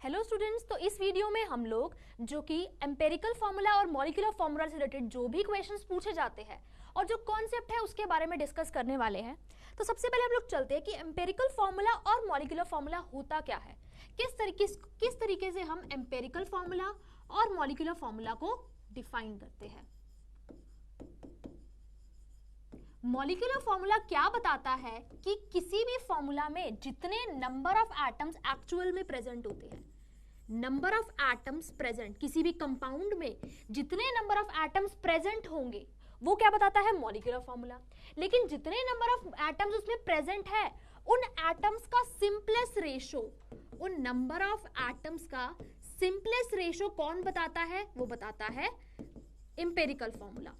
Hello students, तो इस video में हम लोग जो कि एम्पेरिकल फार्मूला और मॉलिक्यूलर फार्मूला से रिलेटेड जो भी क्वेश्चंस पूछे जाते हैं और जो कॉन्सेप्ट है उसके बारे में डिस्कस करने वाले हैं। तो सबसे पहले हम लोग चलते हैं कि एम्पेरिकल फार्मूला और मॉलिक्यूलर फार्मूला होता क्या है, किस तरीके से हम एम्पेरिकल फार्मूला और मॉलिक्यूलर फार्मूला को डिफाइन करते हैं। मॉलिक्यूलर फार्मूला क्या बताता है कि किसी भी फार्मूला में जितने नंबर ऑफ एटम्स एक्चुअल में प्रेजेंट होते हैं, नंबर ऑफ एटम्स प्रेजेंट किसी भी कंपाउंड में जितने नंबर ऑफ एटम्स प्रेजेंट होंगे वो क्या बताता है, मॉलिक्यूलर फार्मूला। लेकिन जितने नंबर ऑफ एटम्स उसमें प्रेजेंट है उन एटम्स का सिंपलेस्ट रेशो, उन नंबर ऑफ एटम्स का सिंपलेस्ट रेशो कौन बताता है, वो बताता है एम्पेरिकल फार्मूला।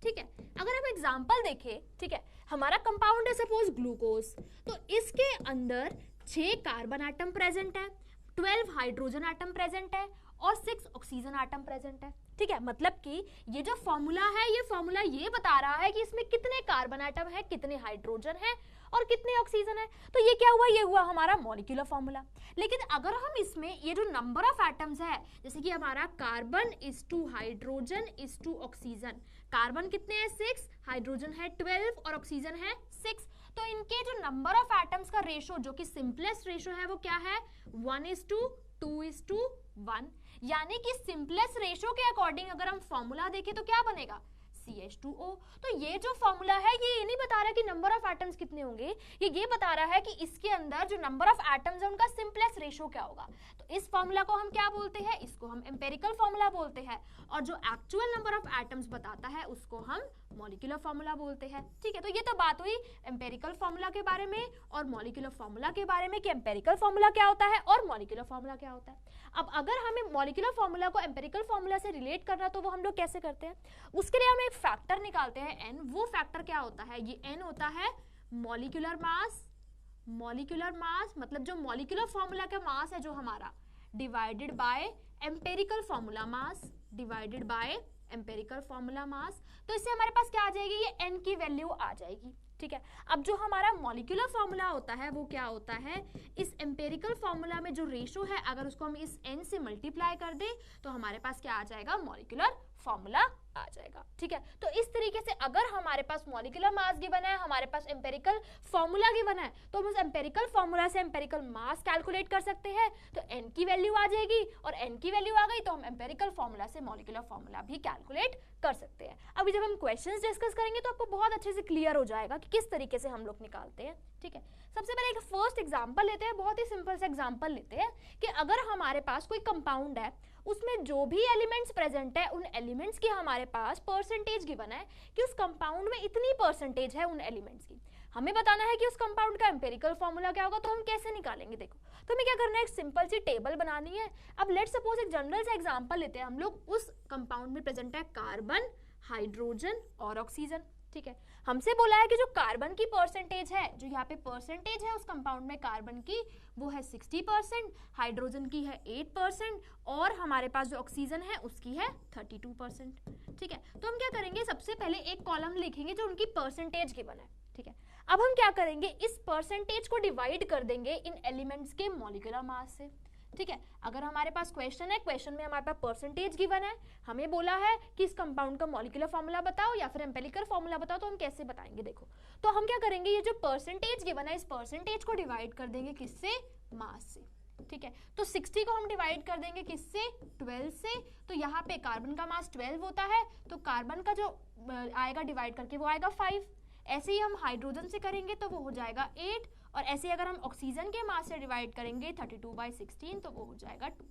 ठीक है, अगर हम एग्जांपल देखें, ठीक है, हमारा कंपाउंड है सपोज ग्लूकोज, तो इसके अंदर 6 कार्बन एटम प्रेजेंट है, 12 हाइड्रोजन एटम प्रेजेंट है और 6 ऑक्सीजन एटम प्रेजेंट है। ठीक है, मतलब कि ये जो फॉर्मूला है, ये फॉर्मूला ये बता रहा है कि इसमें कितने कार्बन एटम है, कितने हाइड्रोजन है और कितने ऑक्सीजन है। तो ये क्या हुआ, ये हुआ हमारा मॉलिक्यूलर फार्मूला। लेकिन अगर हम इसमें ये जो नंबर ऑफ एटम्स है, जैसे कि हमारा carbon is to hydrogen is to oxygen, carbon कितने हैं 6, हाइड्रोजन है 12 और ऑक्सीजन है 6, तो इनके जो नंबर ऑफ एटम्स का रेशो जो कि सिंपलेस्ट रेशो है वो क्या है, 1:2:1, यानी कि सिंपलेस्ट रेशो के अकॉर्डिंग अगर हम फॉर्मूला देखें तो क्या बनेगा, CH2O। तो ये जो फॉर्मूला है ये नहीं बता रहा कि नंबर ऑफ एटम्स कितने होंगे, ये बता रहा है कि इसके अंदर जो नंबर ऑफ एटम्स है उनका सिंपलेस्ट रेशो क्या होगा। तो इस फॉर्मूला को हम क्या बोलते हैं, इसको हम एम्पेरिकल फॉर्मूला बोलते हैं, और जो एक्चुअल नंबर ऑफ एटम्स बताता है उसको हम मॉलिक्यूलर फार्मूला बोलते हैं। ठीक है, तो ये तो बात हुई एम्पेरिकल फार्मूला के बारे में और मॉलिक्यूलर फार्मूला के बारे में कि एम्पेरिकल फार्मूला क्या होता है और मॉलिक्यूलर फार्मूला क्या होता है। अब अगर हमें मॉलिक्यूलर फार्मूला को एम्पेरिकल फार्मूला से रिलेट करना तो वो हम लोग कैसे करते हैं, उसके लिए हम एक फैक्टर निकालते हैं n। वो फैक्टर क्या होता है, ये n होता है मॉलिक्यूलर मास। मॉलिक्यूलर मास मतलब जो मॉलिक्यूलर फार्मूला का मास है जो हमारा, divided by empirical formula mass, divided by empirical formula mass. तो इससे हमारे पास क्या आ जाएगी, ये n की वैल्यू आ जाएगी। ठीक है, अब जो हमारा मॉलिक्यूलर फार्मूला होता है वो क्या होता है, इस एम्पेरिकल फार्मूला में जो रेशो है अगर उसको हम इस n से मल्टीप्लाई कर दे तो हमारे पास क्या आ जाएगा, मॉलिक्यूलर फार्मूला आ जाएगा। ठीक है, तो इस तरीके से अगर हमारे पास मॉलिक्यूलर मास गिवन है, हमारे पास एम्पेरिकल फार्मूला गिवन है, तो हम उस एम्पेरिकल फार्मूला से एम्पेरिकल मास कैलकुलेट कर सकते हैं। तो n की वैल्यू आ जाएगी और n की वैल्यू आ गई तो हम एम्पेरिकल फार्मूला से मॉलिक्यूलर फार्मूला भी कैलकुलेट कर सकते हैं। अभी जब हम क्वेश्चंस डिस्कस करेंगे तो आपको बहुत अच्छे से क्लियर हो जाएगा कि किस तरीके से हम लोग निकालते हैं। ठीक है, सबसे पहले एक फर्स्ट एग्जांपल लेते हैं, बहुत ही सिंपल सा एग्जांपल लेते हैं कि अगर हमारे पास कोई कंपाउंड है उसमें जो भी एलिमेंट्स प्रेजेंट है उन एलिमेंट्स की हमारे पास परसेंटेज गिवन है कि उस कंपाउंड में इतनी परसेंटेज है उन एलिमेंट्स की। हमें बताना है कि उस कंपाउंड का एम्पेरिकल फार्मूला क्या होगा, तो हम कैसे निकालेंगे। देखो, तो हमें क्या करना है, एक सिंपल सी टेबल बनानी है। अब लेट सपोज एक जनरल सा एग्जांपल लेते हैं हम लोग, उस कंपाउंड में प्रेजेंट है कार्बन, हाइड्रोजन और ऑक्सीजन। ठीक है, हमसे बोला है कि जो कार्बन की परसेंटेज है, जो यहाँ पे परसेंटेज है उस कंपाउंड में कार्बन की, वो है 60%, हाइड्रोजन की है 8% और हमारे पास जो ऑक्सीजन है उसकी है 32%। ठीक है, तो हम क्या करेंगे, सबसे पहले एक कॉलम लिखेंगे जो उनकी परसेंटेज गिवन है। ठीक है, अब हम क्या करेंगे, इस परसेंटेज को डिवाइड कर देंगे इन एलिमेंट्स के मॉलिक्यूलर मास से। ठीक है, अगर हमारे पास क्वेश्चन है, क्वेश्चन में हमारे पास परसेंटेज गिवन है, हमें बोला है कि इस कंपाउंड का मॉलिक्यूलर फार्मूला बताओ या फिर एम्पेरिकल फार्मूला बताओ, तो हम कैसे बताएंगे। देखो, तो हम क्या करेंगे, ये जो परसेंटेज गिवन है इस परसेंटेज को डिवाइड कर देंगे किससे, मास से। ठीक है, तो 60 को हम डिवाइड कर देंगे किससे, 12 से। तो यहाँ पे कार्बन का मास 12 होता है तो कार्बन का जो आएगा डिवाइड करके वो आएगा 5। ऐसे ही हम हाइड्रोजन से करेंगे तो वो हो जाएगा 8, और ऐसे अगर हम ऑक्सीजन के मास से डिवाइड करेंगे 32/16 तो वो हो जाएगा 2।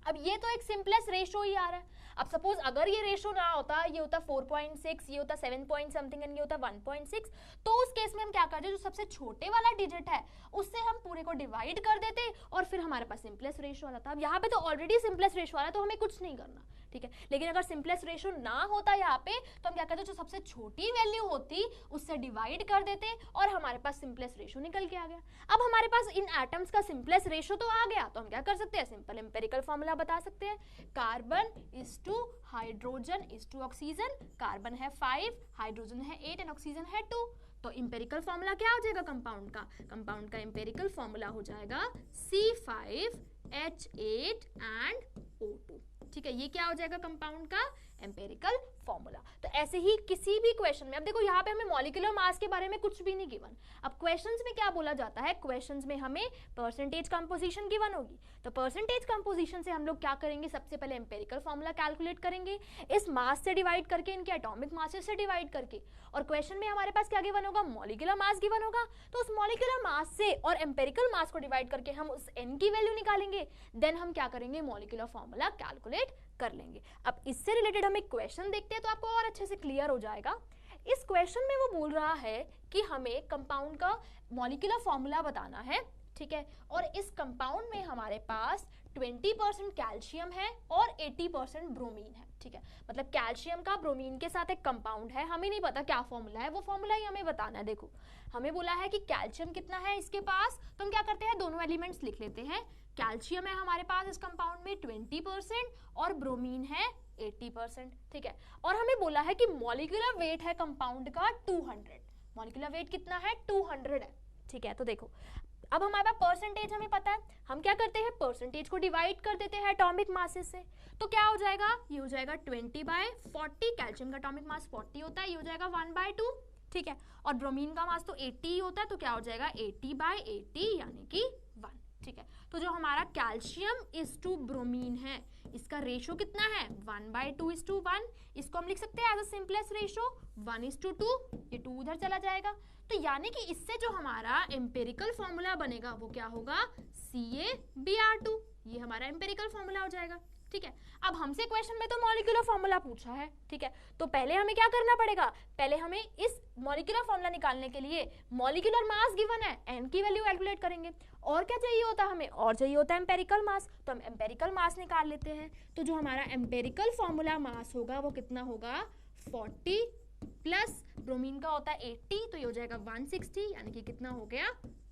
अब ये तो एक सिंपलेस्ट रेशो ही आ रहा है। अब सपोज अगर ये रेशो ना होता, ये होता 4.6, ये होता 7 पॉइंट समथिंग एंड ये होता 1.6, तो उस केस में हम क्या करते, जो सबसे छोटे वाला डिजिट है उससे हम पूरे को डिवाइड कर देते और फिर हमारे पास सिंपलेस्ट रेशो आ जाता। अब यहाँ पे तो ऑलरेडी सिंपलेस्ट रेशो आ रहा है तो हमें कुछ नहीं करना। ठीक है, लेकिन अगर सिंपलेस्ट रेशो ना होता यहाँ पे तो हम क्या करते, जो सबसे छोटी वैल्यू होती उससे डिवाइड कर देते और हमारे पास सिंपलेस्ट रेशो निकल के आ गया। अब हमारे पास इन एटम्स का सिंपलेस्ट रेशो तो आ गया, तो हम क्या कर सकते हैं, सिंपल एम्पेरिकल फार्मूला बता सकते हैं। Carbon is to hydrogen is to oxygen, carbon है 5, हाइड्रोजन है 8 एंड ऑक्सीजन है 2। तो एम्पिरिकल फॉर्मूला क्या हो जाएगा कंपाउंड का? कंपाउंड का एम्पिरिकल फॉर्मूला हो जाएगा C5H8 एंड O2। ठीक है, ये क्या हो जाएगा कंपाउंड का एम्पिरिकल फॉर्मूला। तो ऐसे ही किसी भी क्वेश्चन में, अब देखो यहाँ पे हमें मॉलिक्यूलर मास के बारे में कुछ भी नहीं गिवन। अब क्वेश्चंस में क्या बोला जाता है, क्वेश्चंस में हमें परसेंटेज कंपोजिशन गिवन होगी, तो परसेंटेज कंपोजिशन से हम लोग क्या करेंगे, सबसे पहले एम्पिरिकल फॉर्मूला कैलकुलेट करेंगे इस मास से डिवाइड करके, इनके एटॉमिक मासेस से डिवाइड करके। और क्वेश्चन में हमारे पास क्या गिवन होगा, मॉलिक्यूलर मास गिवन होगा, तो उस मॉलिक्यूलर मास से और एम्पिरिकल मास को डिवाइड करके हम उस n की वैल्यू निकालेंगे, देन हम क्या करेंगे, मॉलिक्यूलर फॉर्मूला कैलकुलेट कर लेंगे। अब इससे रिलेटेड हम एक क्वेश्चन देखते हैं तो आपको और अच्छे से क्लियर हो जाएगा। इस क्वेश्चन में वो बोल रहा है कि हमें कंपाउंड का मॉलिक्यूलर फॉर्मूला बताना है, ठीक है, और इस कंपाउंड में हमारे पास 20% कैल्शियम है और 80% ब्रोमीन है। ठीक है, मतलब कैल्शियम का ब्रोमीन के साथ एक कंपाउंड है, हमें नहीं पता क्या फॉर्मूला है, वो फॉर्मूला ही हमें बताना है। देखो हमें बोला है कि कैल्शियम कितना है इसके पास, तो हम क्या करते हैं, दोनों एलिमेंट्स लिख लेते हैं। कैल्शियम है हमारे पास इस कंपाउंड में 20% और ब्रोमीन है 80%। ठीक है, और हमें बोला है कि मॉलिक्यूलर वेट है कंपाउंड का 200। मॉलिक्यूलर वेट कितना है, 200 है। ठीक है, तो देखो अब हमारे पास परसेंटेज हमें पता है, हम क्या करते हैं, परसेंटेज को डिवाइड कर देते हैं एटॉमिक मासेस से। तो क्या हो जाएगा, ये हो जाएगा 20/40, कैल्शियम का एटॉमिक मास 40 होता है, ये हो जाएगा 1/2। ठीक है, और ब्रोमीन का मास तो 80 होता है, तो क्या हो जाएगा 80/80 यानी कि 1। ठीक है, तो जो हमारा कैल्शियम इज टू ब्रोमीन है, इसका रेशो कितना है, 1/2:1। इसको हम लिख सकते हैं एज अ सिंपलेस्ट रेशो 1:2, ये 2 उधर चला जाएगा। तो यानी कि इससे जो हमारा एम्पिरिकल फॉर्मूला बनेगा वो क्या होगा, CaBr2, ये हमारा एम्पिरिकल फॉर्मूला हो जाएगा। ठीक है, अब हमसे क्वेश्चन में तो मॉलिक्यूलर फॉर्मूला पूछा है। ठीक है, तो पहले हमें क्या करना पड़ेगा, पहले हमें इस मॉलिक्यूलर फॉर्मूला निकालने के लिए मॉलिक्यूलर मास गिवन है, n की वैल्यू कैलकुलेट करेंगे। और क्या चाहिए होता है हमें, और चाहिए होता है एम्पेरिकल मास, तो हम एम्पेरिकल मास निकाल लेते हैं। तो जो हमारा एम्पेरिकल फॉर्मूला मास होगा वो कितना होगा, 40 प्लस ब्रोमीन का होता है 80, तो ये हो जाएगा 160 यानी कि कितना हो गया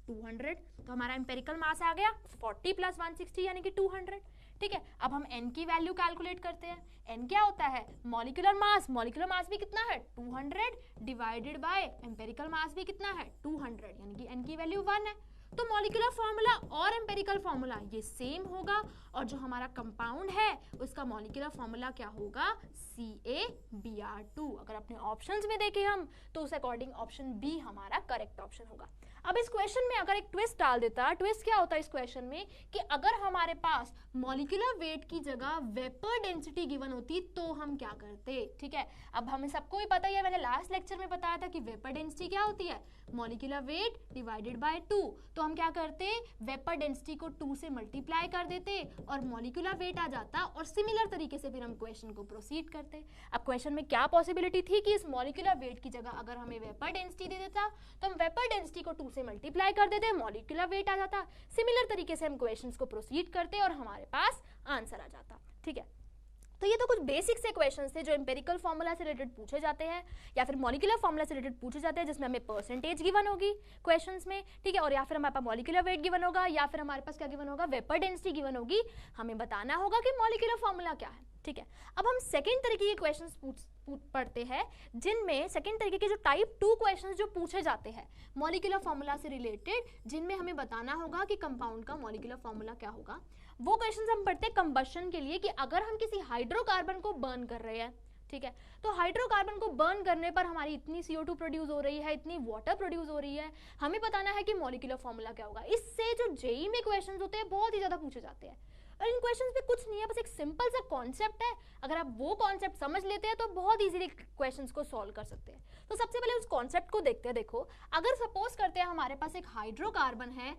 200। तो हमारा एम्पेरिकल मास आ गया 40 प्लस 160 यानी कि 200। ठीक है, अब हम n की वैल्यू कैलकुलेट करते हैं। n क्या होता है, मॉलिक्यूलर मास, मॉलिक्यूलर मास भी कितना है 200 डिवाइडेड बाय एम्पेरिकल मास भी कितना है 200 यानी कि n की वैल्यू 1 है। तो मॉलिक्यूलर फॉर्मूला और एम्पेरिकल फॉर्मूला ये सेम होगा, और जो हमारा कंपाउंड है उसका मॉलिक्यूलर फॉर्मूला क्या होगा, CaBr2। अगर अपने ऑप्शंस में देखें हम तो उस अकॉर्डिंग ऑप्शन बी हमारा करेक्ट ऑप्शन होगा। अब इस क्वेश्चन में अगर एक ट्विस्ट डाल देता, ट्विस्ट क्या होता है इस क्वेश्चन में कि अगर हमारे पास मॉलिक्यूलर वेट की जगह वेपर डेंसिटी गिवन होती तो हम क्या करते। ठीक है, अब हमें सबको ही पता ही है, मैंने लास्ट लेक्चर में बताया था कि वेपर डेंसिटी क्या होती है, मॉलिक्यूलर वेट डिवाइडेड बाय 2। तो हम क्या करते, वेपर डेंसिटी को 2 से मल्टीप्लाई कर देते और मॉलिक्यूलर वेट आ जाता, और सिमिलर तरीके से फिर हम क्वेश्चन को प्रोसीड करते। अब क्वेश्चन में क्या पॉसिबिलिटी थी कि इस मॉलिक्यूलर वेट की जगह अगर हमें वेपर डेंसिटी दे देता तो हम वेपर डेंसिटी को 2 से मल्टीप्लाई कर देते, मॉलिक्यूलर वेट आ जाता, सिमिलर तरीके से हम क्वेश्चंस को प्रोसीड करते और हमारे पास आंसर आ जाता। ठीक है, तो ये तो कुछ बेसिक से क्वेश्चंस थे जो एम्पेरिकल फॉर्मूला से रिलेटेड पूछे जाते हैं या फिर मॉलिक्यूलर फॉर्मूला से रिलेटेड पूछे जाते हैं, जिसमें हमें परसेंटेज गिवन होगी क्वेश्चंस में। ठीक है, और या फिर हमारे पास मॉलिक्यूलर वेट गिवन होगा, या फिर हमारे पास क्या गिवन होगा, वेपर डेंसिटी गिवन होगी। हमें बताना होगा कि मॉलिक्यूलर फॉर्मूला क्या है। ठीक है, अब हम सेकेंड तरीके के क्वेश्चंस पढ़ते हैं, जिनमें सेकेंड तरीके के जो टाइप 2 क्वेश्चंस जो पूछे जाते हैं मॉलिक्यूलर फॉर्मूला से रिलेटेड, जिनमें हमें बताना होगा कि कंपाउंड का मॉलिक्यूलर फॉर्मूला क्या होगा। वो क्वेश्चंस हम पढ़ते हैं कंबशन के लिए, कि अगर हम किसी हाइड्रोकार्बन को बर्न कर रहे हैं, ठीक है, तो हाइड्रोकार्बन को बर्न करने पर हमारी इतनी CO2 प्रोड्यूस हो रही है, इतनी वाटर प्रोड्यूस हो रही है, हमें बताना है कि मॉलिक्यूलर फॉर्मूला क्या होगा। इससे जो जेईई में क्वेश्चंस होते हैं बहुत ही ज्यादा पूछे जाते हैं, और इन क्वेश्चंस में कुछ नहीं है, बस एक सिंपल सा कॉन्सेप्ट है। अगर आप वो कॉन्सेप्ट समझ लेते हैं तो बहुत इजीली क्वेश्चंस को सॉल्व कर सकते हैं। तो सबसे पहले उस कॉन्सेप्ट को देखते हैं। देखो, अगर सपोज करते हैं हमारे पास एक हाइड्रोकार्बन है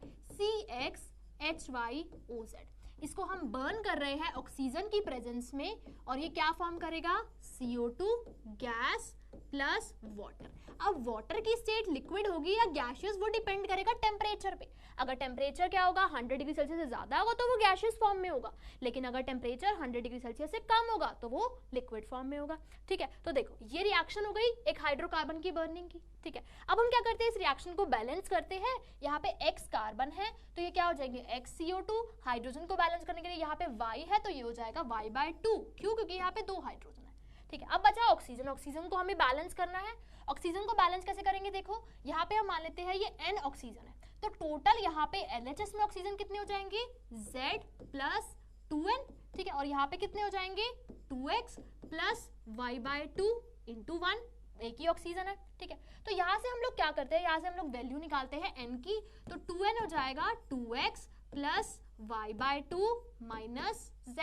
CXHYOZ, इसको हम बर्न कर रहे हैं ऑक्सीजन की प्रेजेंस में, और ये क्या फॉर्म करेगा, CO2 गैस प्लस वाटर। अब वाटर की स्टेट लिक्विड होगी या गैसियस, वो डिपेंड करेगा टेम्परेचर पे। अगर टेम्परेचर क्या होगा 100 डिग्री सेल्सियस से ज्यादा होगा तो वो गैसियस फॉर्म में होगा, लेकिन अगर टेम्परेचर 100 डिग्री सेल्सियस से कम होगा तो वो लिक्विड फॉर्म में होगा। ठीक है, तो देखो ये रिएक्शन हो गई एक हाइड्रोकार्बन की बर्निंग की। ठीक है, अब हम क्या करते हैं, इस रिएक्शन को बैलेंस करते हैं। यहाँ पे X कार्बन है तो ये क्या हो जाएंगे XCO2, हाइड्रोजन को बैलेंस करने के लिए यहाँ पे Y है तो ये हो जाएगा Y/2। क्यों, क्योंकि यहाँ पे 2 हाइड्रोजन है। ठीक है। अब बचा ऑक्सीजन, ऑक्सीजन को हमें बैलेंस करना है। ऑक्सीजन को बैलेंस कैसे करेंगे, देखो यहाँ पे हम मान लेते हैं ये n ऑक्सीजन है, तो टोटल यहाँ पे LHS में ऑक्सीजन कितने हो जाएंगे, Z प्लस 2n, ठीक है, और यहाँ पे कितने हो जाएंगे 2x प्लस y/2 इंटू 1, एक ही ऑक्सीजन है, ठीक है। तो यहाँ से हम लोग क्या करते हैं, यहाँ से हम लोग वैल्यू निकालते हैं n की, तो 2n हो जाएगा 2x plus y/2 minus z,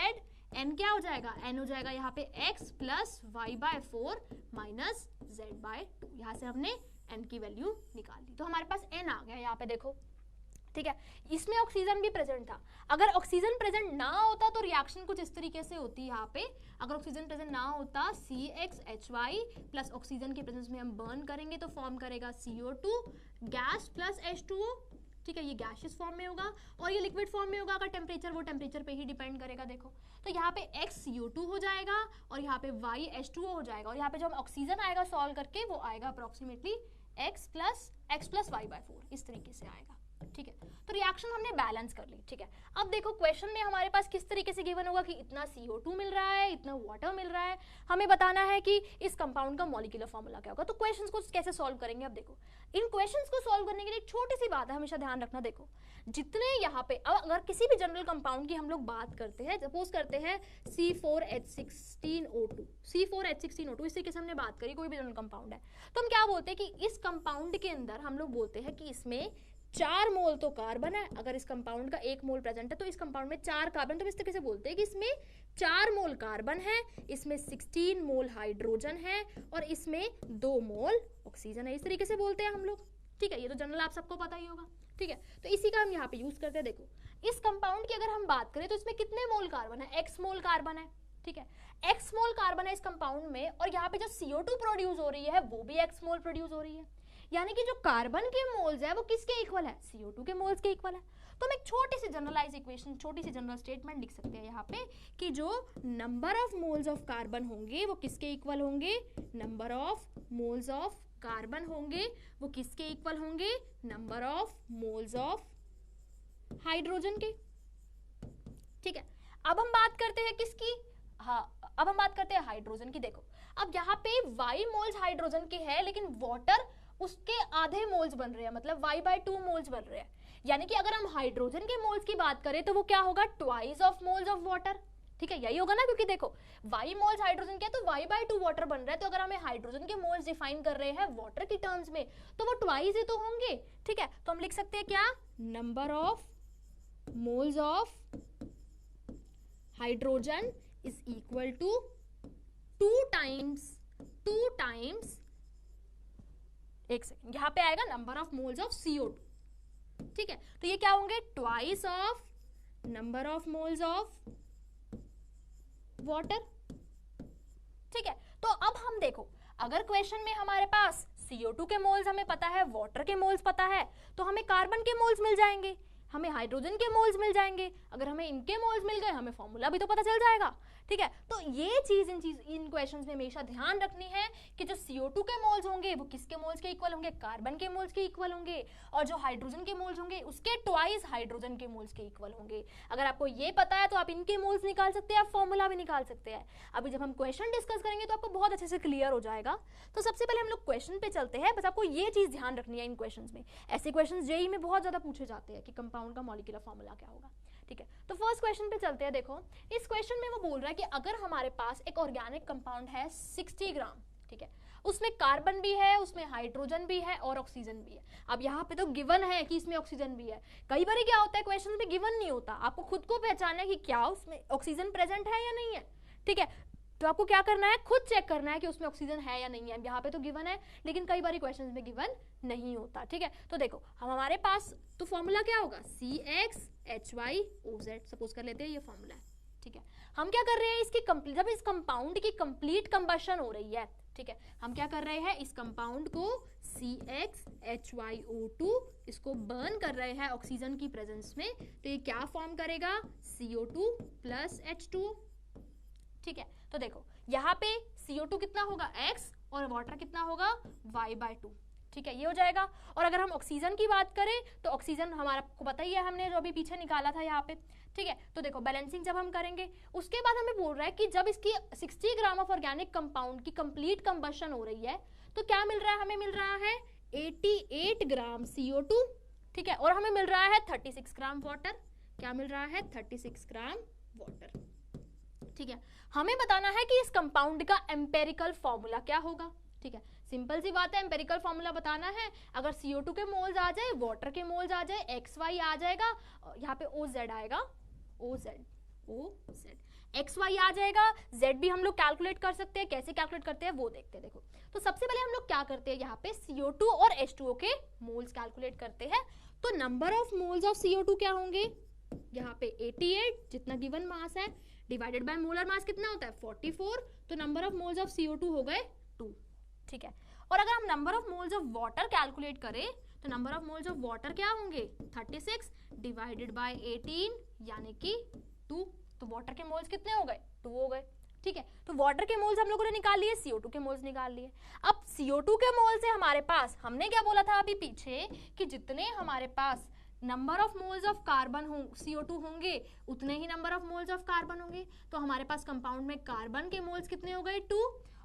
n क्या हो जाएगा, n हो जाएगा यहाँ पे x plus y/4 minus z/2, यहाँ से हमने n की वैल्यू निकाल ली, तो हमारे पास n आ गया यहाँ पे देखो, ठीक है। इसमें ऑक्सीजन भी प्रेजेंट था, अगर ऑक्सीजन प्रेजेंट ना होता तो रिएक्शन कुछ इस तरीके से होती यहाँ पे, अगर ऑक्सीजन प्रेजेंट ना होता CXHY प्लस ऑक्सीजन के प्रेजेंस में हम बर्न करेंगे तो फॉर्म करेगा CO2 गैस प्लस H2O, ठीक है, ये गैसियस फॉर्म में होगा और ये लिक्विड फॉर्म में होगा, अगर टेम्परेचर वो टेम्परेचर पे ही डिपेंड करेगा, देखो तो यहाँ पे X CO2 हो जाएगा और यहाँ पे Y H2O हो जाएगा, और यहाँ पे जो हम ऑक्सीजन आएगा सॉल्व करके वो आएगा अप्रोक्सीमेटली X प्लस Y/4, इस तरीके से आएगा, ठीक है। तो रिएक्शन हमने बैलेंस कर ली, ठीक है। अब देखो क्वेश्चन में हमारे पास किस तरीके से गिवन होगा कि इतना CO2 मिल रहा है, इतना वाटर मिल रहा है, हमें बताना है कि इस कंपाउंड का मॉलिक्यूलर फॉर्मूला क्या होगा, तो क्वेश्चंस को कैसे सॉल्व करेंगे। अब देखो इन क्वेश्चंस को सॉल्व करने के लिए एक छोटी सी बात है, हमेशा ध्यान रखना, देखो जितने यहाँ पे अगर किसी भी जनरल कंपाउंड की हम लोग बात करते हैं, सपोज करते हैं C4H16O2, C4H16O2 इस तरीके से हमने बात करी, कोई भी जनरल कंपाउंड है, तो हम क्या बोलते हैं कि इस कंपाउंड के अंदर हम लोग बोलते हैं कि इसमें 4 मोल तो कार्बन है, अगर इस कंपाउंड का 1 मोल प्रेजेंट है तो इस कंपाउंड में 4 कार्बन, तो इस तरीके से बोलते हैं कि इसमें 4 मोल कार्बन है, इसमें 16 मोल हाइड्रोजन है और इसमें 2 मोल ऑक्सीजन है, इस तरीके से बोलते हैं हम लोग, ठीक है। ये तो जनरल आप सबको पता ही होगा, ठीक है, तो इसी का हम यहाँ पे यूज करते हैं। देखो इस कंपाउंड की अगर हम बात करें तो इसमें कितने मोल कार्बन है, x मोल कार्बन है, ठीक है, x मोल कार्बन है इस कंपाउंड में, और यहाँ पे जो CO2 प्रोड्यूस हो रही है वो भी x मोल प्रोड्यूस हो रही है, यानी कि जो कार्बन के मोल्स है वो किसके इक्वल है, CO2 के मोल्स के इक्वल है। तो हम एक छोटी सी जनरलाइज इक्वेशन, छोटी सी जनरल स्टेटमेंट लिख सकते हैं यहाँ पे कि जो number of moles of carbon होंगे वो किसके इक्वल होंगे, number of moles of carbon होंगे वो किसके इक्वल होंगे, number of moles of hydrogen के, ठीक है। अब हम बात करते हैं किसकी, हाँ अब हम बात करते हैं हाइड्रोजन की। देखो अब यहाँ पे y मोल्स हाइड्रोजन के है लेकिन वाटर उसके आधे मोल्स बन रहे हैं, मतलब y/2 मोल्स बन रहे हैं, यानी कि अगर हम हाइड्रोजन के मोल्स की बात करें तो वो क्या होगा, twice of moles of water, ठीक है, यही होगा ना, क्योंकि देखो y मोल्स हाइड्रोजन के तो y/2 वाटर बन रहा है, तो अगर हमें हाइड्रोजन के मोल्स डिफाइन कर रहे हैं वाटर की टर्म्स में तो वो ट्वाइस ही तो होंगे, ठीक है। तो हम लिख सकते हैं क्या, number of moles of hydrogen is equal to 2 times, एक सेकेंड, यहां पे आएगा number of moles of CO2, ठीक है, तो ये क्या होंगे, twice of number of moles of water, ठीक है। तो अब हम देखो अगर क्वेश्चन में हमारे पास CO2 के मोल्स हमें पता है, वाटर के मोल्स पता है, तो हमें कार्बन के मोल्स मिल जाएंगे, हमें हाइड्रोजन के मोल्स मिल जाएंगे, अगर हमें इनके मोल्स मिल गए हमें फॉर्मूला भी तो पता चल जाएगा, ठीक है। तो ये चीज इन क्वेश्चंस में हमेशा ध्यान रखनी है कि जो CO2 के मोल्स होंगे वो किसके मोल्स के इक्वल होंगे, कार्बन के मोल्स के इक्वल होंगे, और जो हाइड्रोजन के मोल्स होंगे उसके ट्वाइस हाइड्रोजन के मोल्स के इक्वल होंगे। अगर आपको ये पता है तो आप इनके मोल्स निकाल सकते हैं, आप फॉर्मूला भी निकाल सकते हैं। अभी जब हम क्वेश्चन डिस्कस करेंगे तो आपको बहुत अच्छे से क्लियर हो जाएगा। तो सबसे पहले हम लोग क्वेश्चन पे चलते हैं, बस आपको ये चीज ध्यान रखनी है इन क्वेश्चन में, ऐसे क्वेश्चन जेईई में बहुत ज्यादा पूछे जाते हैं कि कंपाउंड का मॉलिक्यूलर फॉर्मूला क्या होगा, ठीक है। तो फर्स्ट क्वेश्चन पे चलते हैं। देखो इस क्वेश्चन में वो बोल रहा है कि अगर हमारे पास एक ऑर्गेनिक कंपाउंड है 60 ग्राम, ठीक है, उसमें कार्बन भी है, उसमें हाइड्रोजन भी है और ऑक्सीजन भी है। अब यहाँ पे तो गिवन है कि इसमें ऑक्सीजन भी है, कई बार क्या होता है क्वेश्चन में गिवन नहीं होता, आपको खुद को पहचानना है कि क्या उसमें ऑक्सीजन प्रेजेंट है या नहीं है, ठीक है। तो आपको क्या करना है, खुद चेक करना है कि उसमें ऑक्सीजन है या नहीं है। यहाँ पे तो गिवन है लेकिन कई बार क्वेश्चन में गिवन नहीं होता, ठीक है। तो देखो हम हमारे पास तो फॉर्मूला क्या होगा, CXHYOZ सपोज कर लेते हैं, ये फॉर्मूला है, ठीक है। हम क्या कर रहे हैं, इसकी कंप्लीट, जब इस कंपाउंड की कंप्लीट कंबशन हो रही है, ठीक है, हम क्या कर रहे हैं, इस कंपाउंड को CXHYO2 इसको बर्न कर रहे हैं ऑक्सीजन की प्रेजेंस में, तो ये क्या फॉर्म करेगा, CO2 प्लस H2O, ठीक है। तो देखो यहाँ पे CO2 कितना होगा X और वाटर कितना होगा Y/2, ठीक है, ये हो जाएगा। और अगर हम ऑक्सीजन की बात करें तो ऑक्सीजन हमारा को पता ही है, हमने जो अभी पीछे निकाला था यहाँ पे, ठीक है। तो देखो बैलेंसिंग जब हम करेंगे उसके बाद हमें बोल रहा है कि जब इसकी 60 ग्राम ऑफ ऑर्गेनिक कंपाउंड की कंप्लीट कंबशन हो रही है तो क्या मिल रहा है, हमें मिल रहा है 88 ग्राम CO2, ठीक है, और हमें मिल रहा है 36 ग्राम वाटर। क्या मिल रहा है, 36 ग्राम वाटर, ठीक है। हमें बताना है कि इस कंपाउंड का एम्पेरिकल फॉर्मूला क्या होगा, ठीक है। सिंपल सी बात है, एम्पेरिकल फॉर्मूला बताना है। अगर CO2 के मोल्स आ जाए, वाटर के मोल्स आ जाए, XY आ जाएगा, यहाँ पे OZ आएगा, OZ XY आ जाएगा, Z भी हम लोग कैलकुलेट कर सकते हैं। कैसे कैलकुलेट करते हैं वो देखते हैं। देखो, तो सबसे पहले हम लोग क्या करते हैं, यहाँ पे CO2 और H2O के मोल्स कैलकुलेट करते हैं। तो number of moles of CO2 क्या होंगे, यहाँ पे 88 जितना गिवन मास है डिवाइडेड बाय मोलर मास कितना होता है 44, तो number of moles of CO2 हो गए 2, ठीक है। और अगर हम number of moles of water calculate करें तो number of moles of water क्या होंगे 36 डिवाइडेड बाय 18 यानी कि 2, तो वाटर के मोल्स कितने हो गए 2 हो गए, ठीक है। तो वाटर के मोल्स हम लोगों ने निकाल लिए, CO2 के मोल्स निकाल लिए। अब CO2 के मोल से हमारे पास, हमने क्या बोला था अभी पीछे कि जितने हमारे पास number of moles of carbon हो CO2 होंगे उतने ही number of moles of carbon होंगे। तो हमारे पास कंपाउंड में कार्बन के मोल्स कितने हो गए 2,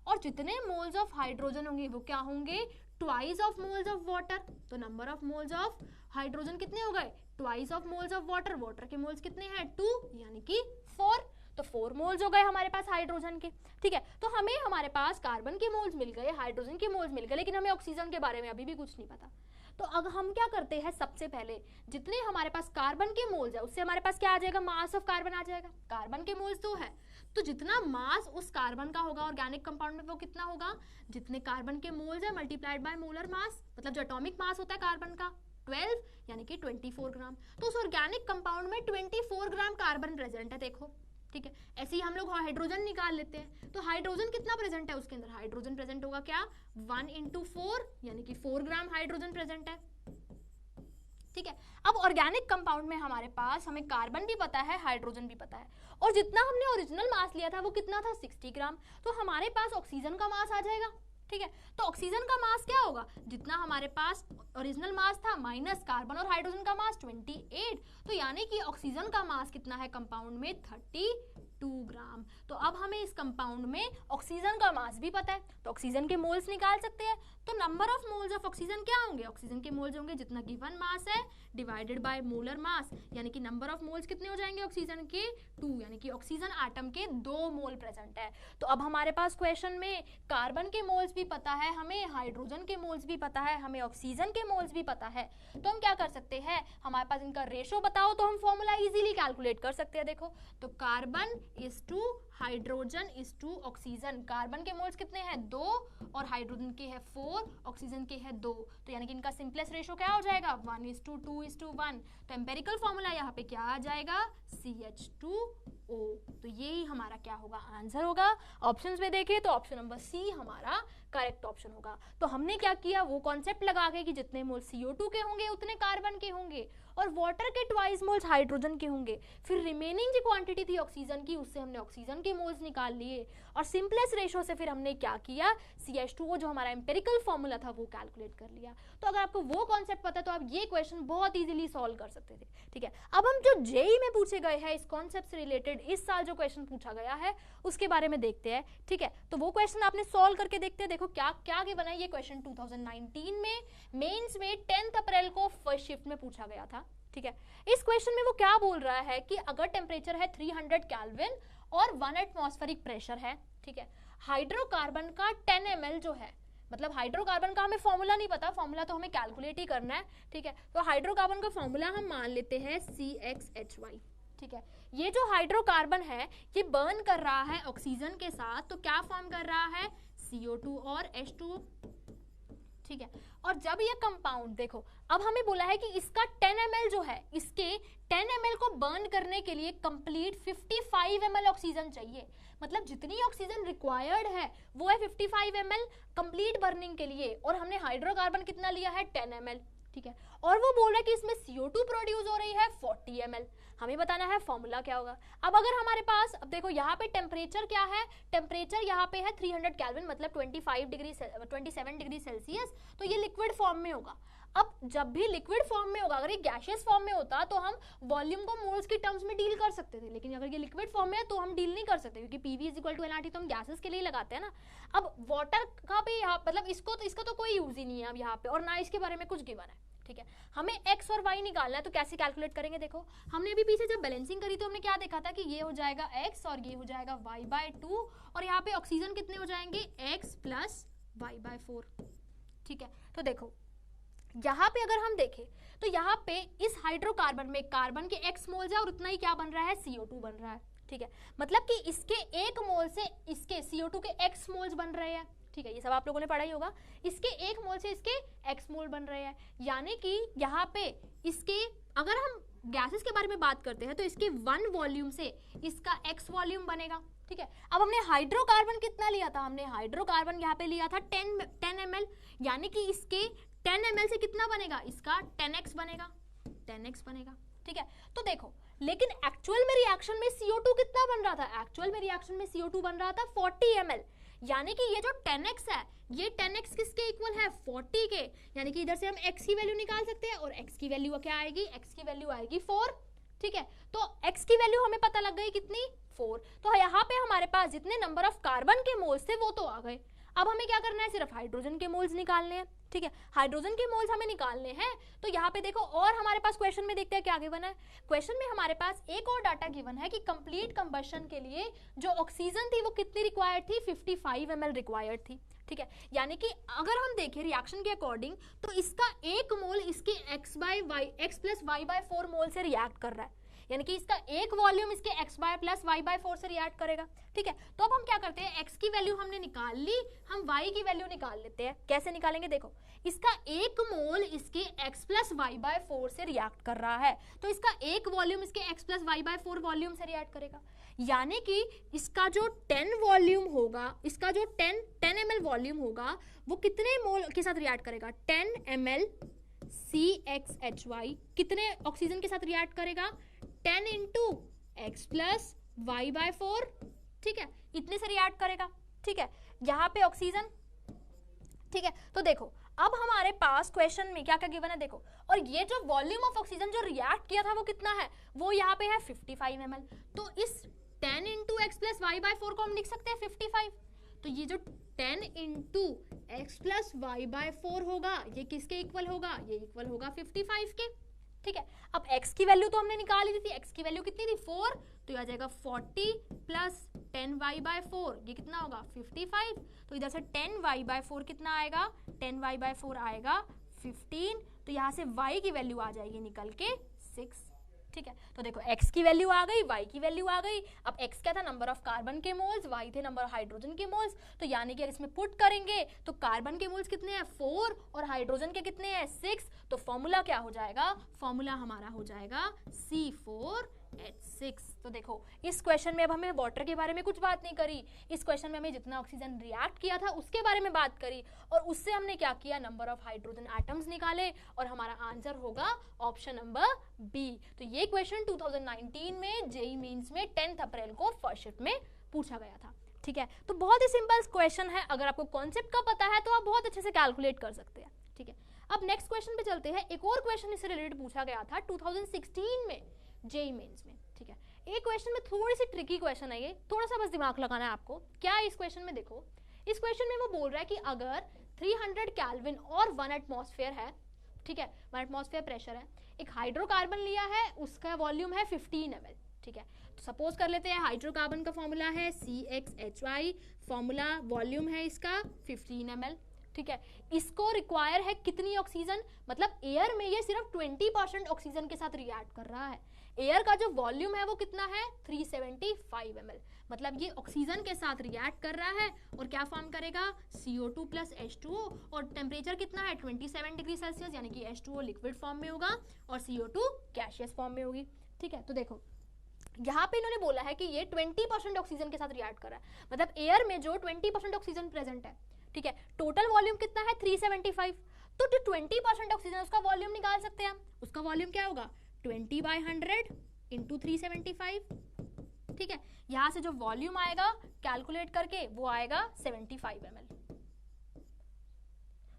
और जितने मोल्स ऑफ हाइड्रोजन होंगे वो क्या होंगे twice of moles of water. तो number of moles of hydrogen कितने हो गए twice of moles of water. Water के मोल्स कितने हैं 2 यानी कि 4, तो 4 मोल्स हो गए हमारे पास हाइड्रोजन के, ठीक है। तो हमें हमारे पास कार्बन के मोल्स मिल गए, हाइड्रोजन के मोल्स मिल गए, लेकिन हमें ऑक्सीजन के बारे में अभी भी कुछ नहीं पता। तो अब हम क्या करते हैं, सबसे पहले जितने हमारे पास कार्बन के मोल्स है उससे हमारे पास क्या आ जाएगा, मास ऑफ कार्बन आ जाएगा। कार्बन के मोल्स 2 है, तो जितना मास उस कार्बन का होगा ऑर्गेनिक कंपाउंड में वो कितना होगा, जितने कार्बन के मोल्स है मल्टीप्लाइड बाय मोलर मास, मतलब जो एटॉमिक मास होता है कार्बन का 12 यानी कि 24 ग्राम। तो उस ऑर्गेनिक कंपाउंड में 24 ग्राम कार्बन प्रेजेंट है, देखो, ठीक है। ऐसे ही हम लोग हाइड्रोजन निकाल लेते हैं। तो हाइड्रोजन कितना प्रेजेंट है उसके अंदर, हाइड्रोजन प्रेजेंट होगा क्या 1 × 4 यानी कि 4 ग्राम हाइड्रोजन प्रेजेंट है, ठीक है। अब ऑर्गेनिक कंपाउंड में हमारे पास हमें कार्बन भी पता है, हाइड्रोजन भी पता है, और जितना हमने ओरिजिनल मास लिया था वो कितना था 60 ग्राम। तो हमारे पास ऑक्सीजन का मास आ जाएगा, ठीक है। तो ऑक्सीजन का मास क्या होगा, जितना हमारे पास ओरिजिनल मास था माइनस कार्बन और हाइड्रोजन का मास 28, तो यानी कि ऑक्सीजन का मास कितना है कंपाउंड में 32 ग्राम। तो अब हमें इस कंपाउंड में ऑक्सीजन का मास भी पता है, तो ऑक्सीजन के मोल्स निकाल सकते हैं। तो number of moles of oxygen क्या होंगे, ऑक्सीजन के मोल्स होंगे जितना गिवन मास है डिवाइडेड बाय मोलर मास, यानी कि नंबर ऑफ मोल्स कितने हो जाएंगे ऑक्सीजन के 2, यानी कि ऑक्सीजन एटम के 2 मोल प्रेजेंट है। तो अब हमारे पास क्वेश्चन में कार्बन के मोल्स भी पता है, हमें हाइड्रोजन के मोल्स भी पता है, हमें ऑक्सीजन के मोल्स भी पता है। तो हम क्या कर सकते हैं, हमारे पास इनका रेशो बताओ तो हम फॉर्मूला इजीली कैलकुलेट कर सकते हैं। देखो, तो carbon is to hydrogen is to oxygen, carbon के मोल्स कितने हैं 2 और हाइड्रोजन के हैं 4, ऑक्सीजन के हैं 2, तो यानी कि इनका सिंपलेस्ट रेशो क्या हो जाएगा 1:2:1। तो एम्पेरिकल फॉर्मूला यहाँ पे क्या आ जाएगा CH2O। तो यही हमारा क्या होगा आंसर होगा। ऑप्शंस में देखें तो ऑप्शन नंबर C हमारा करेक्ट ऑप्शन होगा। तो हमने क्या किया, वो कॉन्सेप्ट लगा के कि जितने मोल CO2 के होंगे उतने कार्बन के होंगे और वाटर के ट्वाइस मोल्स हाइड्रोजन के होंगे। फिर रिमेनिंग जो क्वांटिटी थी ऑक्सीजन की उससे हमने ऑक्सीजन के मोल्स निकाल लिए और सिंपलेस्ट रेशो से फिर हमने क्या किया CH2O जो हमारा एम्पेरिकल फॉर्मूला था वो कैलकुलेट कर लिया। तो अगर आपको वो कॉन्सेप्ट पता है तो आप ये क्वेश्चन बहुत इजीली सॉल्व कर सकते थे, ठीक है। अब हम जो जेईई में पूछे गए हैं इस कॉन्सेप्ट से रिलेटेड इस साल जो क्वेश्चन पूछा गया है उसके बारे में देखते हैं, ठीक है। तो वो क्वेश्चन आपने सॉल्व करके देखते हैं। देखो क्या क्या गिवन है, ये क्वेश्चन 2019 में मेंस में 10 अप्रैल को फर्स्ट शिफ्ट में पूछा गया था, ठीक है। इस क्वेश्चन में वो क्या बोल रहा है कि अगर टेम्परेचर है 300 केल्विन और 1 एटमॉस्फेरिक प्रेशर है, ठीक है, हाइड्रोकार्बन का 10 ml जो है, मतलब हाइड्रोकार्बन का हमें फॉर्मूला नहीं पता, फॉर्मूला तो हमें कैलकुलेट ही करना है, ठीक है। तो हाइड्रोकार्बन का फॉर्मूला हम मान लेते हैं CXHY, ठीक है। ये जो हाइड्रोकार्बन है ये बर्न कर रहा है ऑक्सीजन के साथ, तो क्या फॉर्म कर रहा है CO2 और H2O, ठीक है। और जब ये कंपाउंड देखो, अब हमें बोला है कि इसका 10 ml जो है, इसके 10 ml को बर्न करने के लिए कंप्लीट 55 ml ऑक्सीजन चाहिए, मतलब जितनी ऑक्सीजन रिक्वायर्ड है वो है 55 ml कंप्लीट बर्निंग के लिए, और हमने हाइड्रोकार्बन कितना लिया है 10 ml, ठीक है, और वो बोल रहा है कि इसमें CO2 प्रोड्यूस हो रही है 40 ml। हमें बताना है फॉर्मूला क्या होगा। अब अगर हमारे पास, अब देखो यहाँ पे टेम्परेचर क्या है, टेम्परेचर यहाँ पे है 300 केल्विन, मतलब 27 डिग्री सेल्सियस, तो ये लिक्विड फॉर्म में होगा। अब जब भी लिक्विड फॉर्म में होगा, अगर ये गैशियस फॉर्म में होता तो हम वॉल्यूम को मोल्स की टर्म्स में डील कर सकते थे, लेकिन अगर ये लिक्विड फॉर्म में है तो हम डील नहीं कर सकते, क्योंकि PV = nRT तो हम गैसेस के लिए लगाते हैं ना। अब वाटर का भी यहाँ मतलब इसका तो कोई यूज ही नहीं है अब यहाँ पे, और ना इसके बारे में कुछ गिवन है, ठीक है। हमें x और y निकालना है, तो कैसे कैलकुलेट करेंगे? देखो हमने अभी पीछे जब बैलेंसिंग करी तो हमने क्या देखा था कि ये हो जाएगा x और ये हो जाएगा y/2, और यहाँ पे ऑक्सीजन कितने हो जाएंगे, x + y/4, ठीक है। तो देखो यहाँ पे अगर हम देखें तो यहाँ पे इस हाइड्रोकार्बन में कार्बन के x मोल्स है और उतना ही क्या बन रहा है, CO2 बन रहा है, ठीक है। मतलब कि इसके एक मोल से इसके CO2 के x मोल्स बन रहे हैं, ठीक है। ये सब आप लोगों ने पढ़ा ही होगा। इसके एक मोल से इसके x मोल बन रहे हैं, यानी कि यहाँ पे इसके, अगर हम गैसेस के बारे में बात करते हैं तो इसके 1 वॉल्यूम से इसका x वॉल्यूम बनेगा, ठीक है। अब हमने हाइड्रोकार्बन कितना लिया था, हमने हाइड्रोकार्बन यहाँ पे लिया था 10 ml, यानी कि इसके 10 ml से कितना बनेगा, इसका 10x बनेगा, 10x बनेगा, ठीक है। तो देखो लेकिन एक्चुअल में रिएक्शन में CO2 कितना बन रहा था, एक्चुअल में रिएक्शन में CO2 बन रहा था 40 ml, यानी कि ये जो 10x है, ये 10x किसके इक्वल है, 40 के, यानी कि इधर से हम x की वैल्यू निकाल सकते हैं, और x की वैल्यू क्या आएगी, x की वैल्यू आएगी 4, ठीक है। तो x की वैल्यू हमें पता लग गई कितनी, 4। तो यहाँ पे हमारे पास जितने नंबर ऑफ कार्बन के मोल्स थे वो तो आ गए। अब हमें क्या करना है, सिर्फ हाइड्रोजन के मोल्स निकालने हैं, ठीक है। हाइड्रोजन के मोल्स हमें निकालने हैं, तो यहाँ पे देखो और हमारे पास क्वेश्चन में देखते हैं क्या गिवन है। क्वेश्चन में हमारे पास एक और डाटा गिवन है कि कंप्लीट कंबशन के लिए जो ऑक्सीजन थी वो कितनी रिक्वायर्ड थी, 55 ml रिक्वायर्ड थी, ठीक है। यानी कि अगर हम देखें रिएक्शन के अकॉर्डिंग तो इसका एक मोल इसके x + y/4 मोल से रिएक्ट कर रहा है, यानी कि इसका एक वॉल्यूम इसके x + y/4 से रिएक्ट करेगा, ठीक है। तो अब हम क्या करते हैं, x की वैल्यू हमने निकाल ली, हम y की वैल्यू निकाल लेते हैं। कैसे निकालेंगे, देखो इसका एक मोल इसके x + y/4 से रिएक्ट कर रहा है, तो इसका एक वॉल्यूम इसके x + y/4 वॉल्यूम से रिएक्ट करेगा, यानी कि इसका जो 10 वॉल्यूम होगा, इसका जो 10 ml वॉल्यूम होगा वो कितने मोल के साथ रिएक्ट करेगा, 10 ml CxHy कितने ऑक्सीजन के साथ रिएक्ट करेगा, 10 × x + y/4, ठीक है, इतने से रिएक्ट करेगा, ठीक है। यहाँ पे ऑक्सीजन, ठीक है। तो देखो अब हमारे पास क्वेश्चन में क्या क्या गिवन है, देखो, और ये जो वॉल्यूम ऑफ ऑक्सीजन जो रिएक्ट किया था वो कितना है, वो यहाँ पे है 55 ml। तो इस 10 × x + y/4 को हम लिख सकते हैं 55। तो ये जो 10 × x + y/4 होगा ये किसके इक्वल होगा, ये इक्वल होगा 55 के, ठीक है। अब x की वैल्यू तो हमने निकाल ली थी, x की वैल्यू कितनी थी, 4, तो आ जाएगा 40 + 10y/4, ये कितना होगा 55। तो इधर से 10y/4 कितना आएगा, 10y/4 आएगा 15, तो यहाँ से y की वैल्यू आ जाएगी निकल के 6, ठीक है। तो देखो x की वैल्यू आ गई, y की वैल्यू आ गई। अब x क्या था, नंबर ऑफ कार्बन के मोल्स, y थे नंबर ऑफ हाइड्रोजन के मोल्स, तो यानी कि अगर इसमें पुट करेंगे तो कार्बन के मोल्स कितने हैं, 4, और हाइड्रोजन के कितने हैं, 6। तो फॉर्मूला क्या हो जाएगा, फॉर्मूला हमारा हो जाएगा C4H6। तो देखो इस क्वेश्चन में अब हमें वाटर के बारे में कुछ बात नहीं करी, इस क्वेश्चन में हमें जितना ऑक्सीजन रिएक्ट किया था उसके बारे में बात करी, और उससे हमने क्या किया, नंबर ऑफ हाइड्रोजन एटम्स निकाले, और हमारा आंसर होगा ऑप्शन नंबर बी। तो ये क्वेश्चन 2019 में जेईई मेंस में 10 अप्रैल को फर्स्ट शिफ्ट में पूछा गया था, ठीक है। तो बहुत ही सिंपल क्वेश्चन है, अगर आपको कॉन्सेप्ट का पता है तो आप बहुत अच्छे से कैलकुलेट कर सकते हैं, ठीक है। अब नेक्स्ट क्वेश्चन पे चलते हैं। एक और क्वेश्चन इससे रिलेटेड पूछा गया था 2016 में जेईई मेंस में, ठीक है। एक क्वेश्चन में थोड़ी सी ट्रिकी क्वेश्चन है, ये थोड़ा सा बस दिमाग लगाना है आपको। क्या है इस क्वेश्चन में, देखो इस क्वेश्चन में वो बोल रहा है कि अगर 300 केल्विन और 1 एटमॉस्फेयर है, ठीक है, 1 एटमॉस्फेयर प्रेशर है, एक हाइड्रोकार्बन लिया है, उसका वॉल्यूम है 15 ml, ठीक है। तो सपोज कर लेते हैं हाइड्रोकार्बन का फॉर्मूला है CxHy, फॉर्मूला वॉल्यूम है इसका 15 ml, ठीक है। इसको रिक्वायर है कितनी ऑक्सीजन, मतलब एयर में ये सिर्फ 20% ऑक्सीजन के साथ रिएक्ट कर रहा है। एयर का जो वॉल्यूम है वो कितना है, 375 ml, मतलब ये ऑक्सीजन के साथ रिएक्ट कर रहा है और क्या फॉर्म करेगा, CO2 + H2O, और टेम्परेचर कितना है 27 डिग्री सेल्सियस, यानी कि H2O लिक्विड फॉर्म में होगा और CO2 गैसियस फॉर्म में होगी, ठीक है। तो देखो यहाँ पे इन्होंने बोला है कि ये 20% ऑक्सीजन के साथ रिएक्ट कर रहा है, मतलब एयर में जो 20% ऑक्सीजन प्रेजेंट है, ठीक है। टोटल वॉल्यूम कितना है 375, तो जो 20% ऑक्सीजन है उसका वॉल्यूम निकाल सकते हैं हम। उसका वॉल्यूम क्या होगा 20/100 इंटू 375, ठीक है। यहां से जो वॉल्यूम आएगा कैलकुलेट करके वो आएगा 75 ml,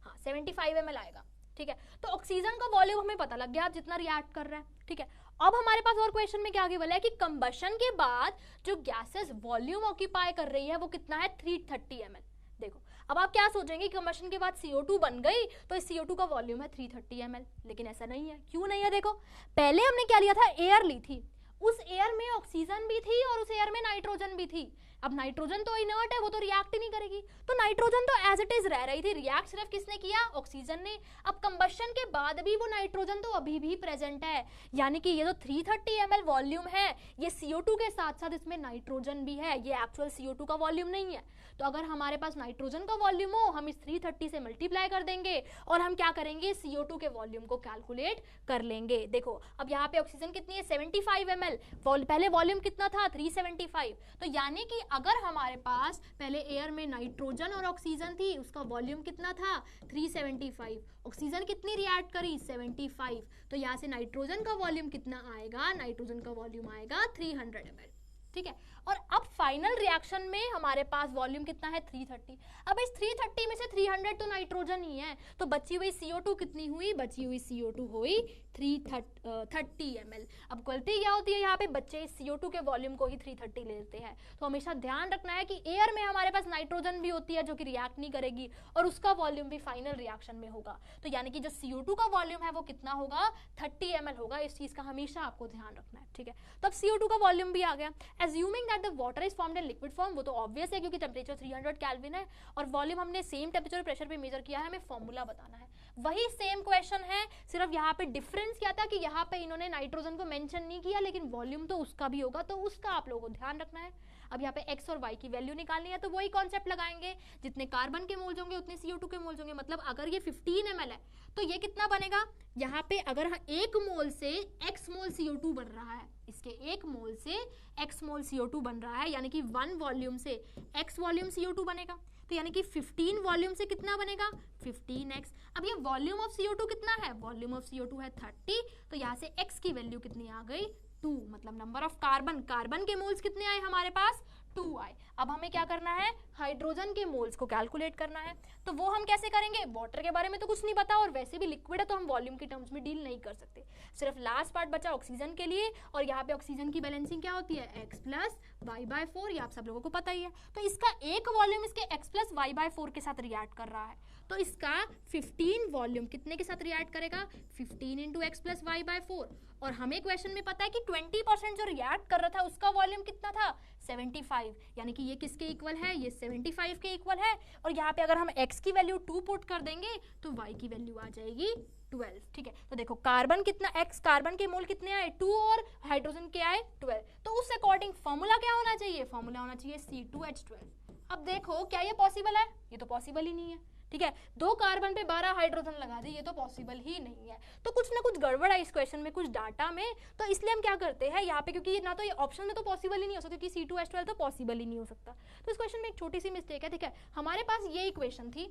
हाँ 75 ml आएगा, ठीक है। तो ऑक्सीजन का वॉल्यूम हमें पता लग गया, आप जितना रिएक्ट कर रहा है, ठीक है। अब हमारे पास और क्वेश्चन में क्या आगे बोला है कि कंबशन के बाद जो गैसेस वॉल्यूम ऑक्यूपाई कर रही है वो कितना है 330 ml। देखो अब आप क्या सोचेंगे कंबशन के बाद CO2 बन गई तो इस CO2 का वॉल्यूम है 330 ml, लेकिन ऐसा नहीं है। क्यों नहीं है? देखो पहले हमने क्या लिया था, एयर ली थी, उस एयर में ऑक्सीजन भी थी और उस एयर में नाइट्रोजन भी थी। अब नाइट्रोजन तो इनर्ट है, वो तो रिएक्ट ही नहीं करेगी, तो नाइट्रोजन तो एज इट इज रह रही थी, रिएक्ट सिर्फ किसने किया, ऑक्सीजन ने। अब कंबशन के बाद भी वो नाइट्रोजन तो अभी भी प्रेजेंट है, यानी कि ये जो 330 ml वॉल्यूम है ये CO2 के साथ साथ इसमें नाइट्रोजन भी है, ये एक्चुअल CO2 का वॉल्यूम नहीं है। तो अगर हमारे पास नाइट्रोजन का वॉल्यूम हो, हम इस 330 से मल्टीप्लाई कर देंगे और हम क्या करेंगे, CO2 के वॉल्यूम को कैलकुलेट कर लेंगे। देखो अब यहाँ पे ऑक्सीजन कितनी है 75 ml, पहले वॉल्यूम कितना था 375, तो यानी कि अगर हमारे पास पहले एयर में नाइट्रोजन और ऑक्सीजन थी, उसका वॉल्यूम कितना था 375, ऑक्सीजन कितनी रिएक्ट करी 75, तो यहाँ से नाइट्रोजन का वॉल्यूम कितना आएगा, नाइट्रोजन का वॉल्यूम आएगा 300 ml, ठीक है। और अब फाइनल रिएक्शन में हमारे पास वॉल्यूम कितना है 330। अब इस 330 में से 300 तो नाइट्रोजन ही है, तो बची हुई CO2 कितनी हुई, बची हुई CO2 हुई 330 ml। अब गलती क्या होती है यहाँ पे, बच्चे CO2 के वॉल्यूम को ही 330 लेते हैं। तो हमेशा ध्यान रखना है कि एयर में हमारे पास नाइट्रोजन भी होती है जो कि रिएक्ट नहीं करेगी और उसका वॉल्यूम भी फाइनल रिएक्शन में होगा। तो यानी कि जो CO2 का वॉल्यूम है वो कितना होगा 30 ml होगा, इस चीज का हमेशा आपको ध्यान रखना है, ठीक है। तो अब CO2 का वॉल्यूम भी आ गया। Assuming that the water is formed in liquid form, वो तो ऑब्वियस है क्योंकि टेम्परेचर 300 केल्विन है और वॉल्यूम हमने सेम टेम्परेचर प्रेशर पे मेजर किया है, हमें फॉर्मूला बताना है। वही सेम क्वेश्चन है, सिर्फ यहाँ पे डिफरेंस क्या था कि यहाँ पे इन्होंने नाइट्रोजन को मेंशन नहीं किया, लेकिन वॉल्यूम तो उसका भी होगा, तो उसका आप लोगों को ध्यान रखना है। अब यहाँ पे x और y की वैल्यू निकालनी है, तो वही कॉन्सेप्ट लगाएंगे, जितने कार्बन के मोल्स होंगे उतने CO2 के मोल्स होंगे। मतलब अगर ये 15 ml है तो ये कितना बनेगा, यहाँ पे अगर एक मोल से x मोल CO2 बन रहा है, इसके एक मोल से x मोल CO2 बन रहा है, यानी कि 1 वॉल्यूम से x वॉल्यूम CO2 बनेगा, तो यानी कि 15 वॉल्यूम से कितना बनेगा 15x। अब ये वॉल्यूम ऑफ CO2 कितना है, वॉल्यूम ऑफ CO2 है 30, तो यहाँ से x की वैल्यू कितनी आ गई 2, मतलब नंबर ऑफ कार्बन के मोल्स कितने आए हमारे पास 2 आए। अब हमें क्या करना है, हाइड्रोजन के मोल्स को कैलकुलेट करना है। तो वो हम कैसे करेंगे, वाटर के बारे में तो कुछ नहीं पता और वैसे भी लिक्विड है तो हम वॉल्यूम के टर्म्स में डील नहीं कर सकते। सिर्फ लास्ट पार्ट बचा ऑक्सीजन के लिए, और यहाँ पे ऑक्सीजन की बैलेंसिंग क्या होती है x प्लस y/4, ये आप सब लोगों को पता ही है। तो इसका एक वॉल्यूम इसके x प्लस y/4 के साथ रिएक्ट कर रहा है, तो इसका 15 वॉल्यूम कितने के साथ रिएक्ट करेगा 15 इंटू एक्स प्लस y/4। और हमें क्वेश्चन में पता है कि 20% जो रिएक्ट कर रहा था उसका वॉल्यूम कितना था 75, यानी कि ये किसके इक्वल है, ये 75 के इक्वल है। और यहाँ पे अगर हम x की वैल्यू 2 पुट कर देंगे तो y की वैल्यू आ जाएगी 12, ठीक है। तो देखो कार्बन कितना, x कार्बन के मोल कितने आए 2 और हाइड्रोजन के आए 12, तो उस अकॉर्डिंग फॉर्मूला क्या होना चाहिए, फॉर्मूला होना चाहिए C2H12। अब देखो क्या ये पॉसिबल है, ये तो पॉसिबल ही नहीं है, ठीक है। 2 कार्बन पे 12 हाइड्रोजन लगा दे, ये तो पॉसिबल ही नहीं है। तो कुछ ना कुछ गड़बड़ है इस क्वेश्चन में, कुछ डाटा में, तो इसलिए हम क्या करते हैं यहाँ पे, क्योंकि ना तो ये ऑप्शन में तो पॉसिबल ही नहीं हो सकता, क्योंकि C2H12 तो पॉसिबल ही नहीं हो सकता। तो इस क्वेश्चन में एक छोटी सी मिस्टेक है, ठीक है। हमारे पास ये इक्वेशन थी,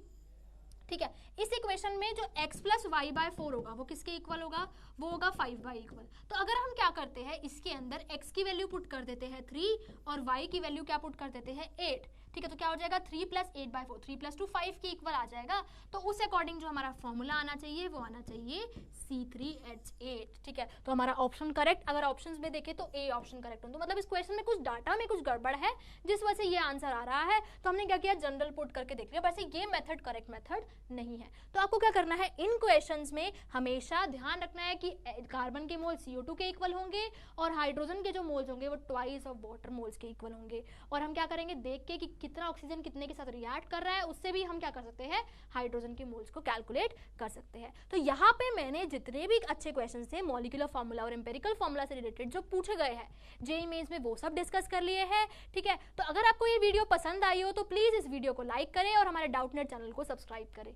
ठीक है। इस इक्वेशन में जो x प्लस y/4 होगा वो किसके इक्वल होगा, वो होगा 5 इक्वल। तो अगर हम क्या करते हैं, इसके अंदर x की वैल्यू पुट कर देते हैं 3 और y की वैल्यू क्या पुट कर देते हैं 8, ठीक है। तो क्या हो जाएगा 3 प्लस 8/4, 3 प्लस 2 5 के इक्वल आ जाएगा। तो उस अकॉर्डिंग जो हमारा फॉर्मूला आना चाहिए वो आना चाहिए C3H8, ठीक है। तो हमारा ऑप्शन करेक्ट, अगर ऑप्शंस में देखें तो ए ऑप्शन करेक्ट हो। तो मतलब इस क्वेश्चन में कुछ डाटा में कुछ गड़बड़ है जिस वजह से ये आंसर आ रहा है। तो हमने क्या किया, जनरल पुट करके देख लिया, वैसे ये मेथड करेक्ट मेथड नहीं है। तो आपको क्या करना है, इन क्वेश्चंस में हमेशा ध्यान रखना है कि कार्बन के मोल CO2 के इक्वल होंगे और हाइड्रोजन के जो मोल्स होंगे वो ट्वाइस ऑफ वाटर मोल्स के इक्वल होंगे। और हम क्या करेंगे, देख के कि कितना ऑक्सीजन कितने के साथ रिएक्ट कर रहा है, उससे भी हम क्या कर सकते हैं, हाइड्रोजन के मोल्स को कैलकुलेट कर सकते हैं। तो यहाँ पे मैंने जितने भी अच्छे क्वेश्चन थे मॉलिक्यूलर फार्मूला और एम्पेरिकल फार्मूला से रिलेटेड जो पूछे गए हैं जेईई मेंस में, वो सब डिस्कस कर लिए हैं, ठीक है। तो अगर आपको ये वीडियो पसंद आई हो तो प्लीज इस वीडियो को लाइक करें और हमारे डाउटनेट चैनल को सब्सक्राइब करें।